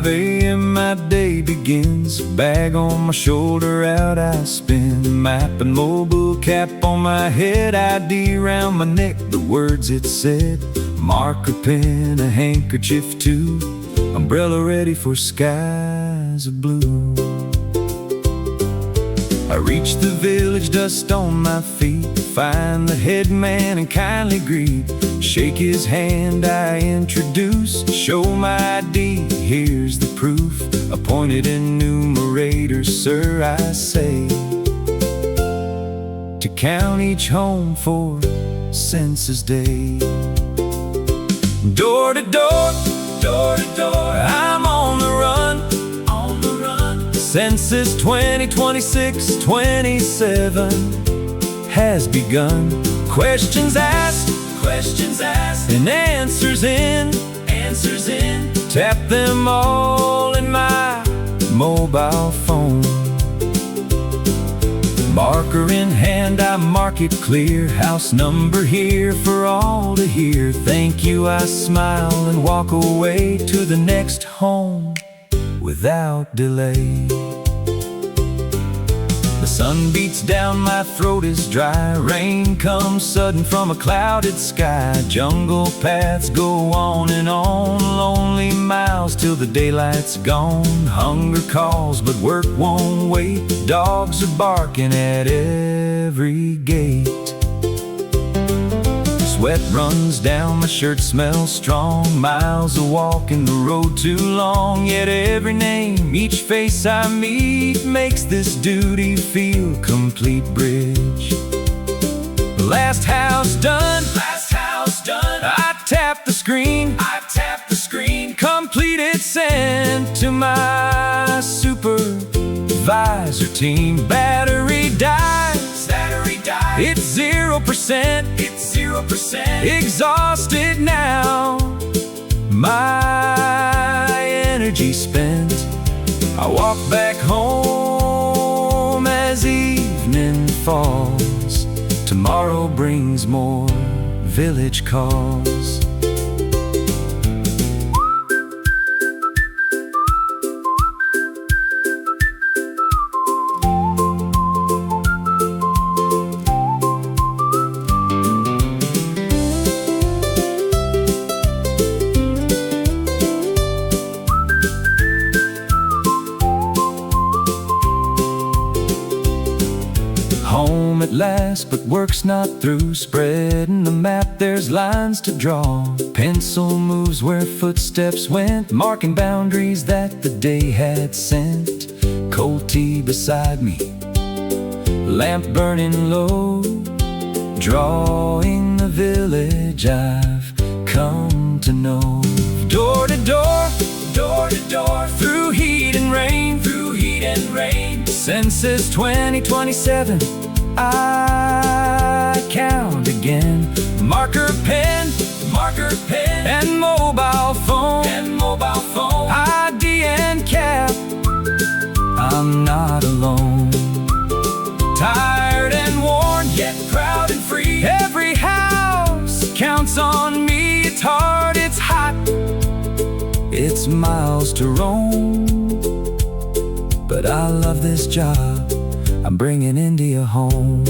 5 a.m. my day begins, bag on my shoulder, out I spin. Map and mobile cap on my head, ID round my neck, the words it said. Marker, pen, a handkerchief too, umbrella ready for skies of blue. I reach the village, dust on my feet, find the headman and kindly greet. Shake his hand, I introduce, show my ID, here's the proof. Appointed enumerator, sir, I say, to count each home for Census Day. Door to door, door to door, I'm on the run, on the run. Census 2026-27 has begun. Questions asked, and answers in, tap them all in my mobile phone. Marker in hand, I mark it clear, house number here for all to hear. Thank you, I smile and walk away to the next home without delay. The sun beats down, my throat is dry. Rain comes sudden from a clouded sky. Jungle paths go on and on, lonely miles till the daylight's gone. Hunger calls, but work won't wait. Dogs are barking at every gate. Sweat runs down, my shirt smells strong. Miles of walking, the road too long. Yet every name, each face I meet makes this duty feel complete. Bridge, last house done, I tap the screen, completed, sent to my supervisor team. Battery dies, it's 0%, exhausted now, my energy spent. I walk back home as evening falls. Tomorrow brings more village calls. Home at last, but work's not through. Spreading the map, there's lines to draw. Pencil moves where footsteps went, marking boundaries that the day had sent. Cold tea beside me, lamp burning low, drawing the village I've come to know. Door to door, through heat and rain, Census 2027, I count again. Marker, pen, and mobile phone, ID and cap, I'm not alone. Tired and worn, yet proud and free. Every house counts on me. It's hard, it's hot, it's miles to roam, but I love this job, I'm bringing India home.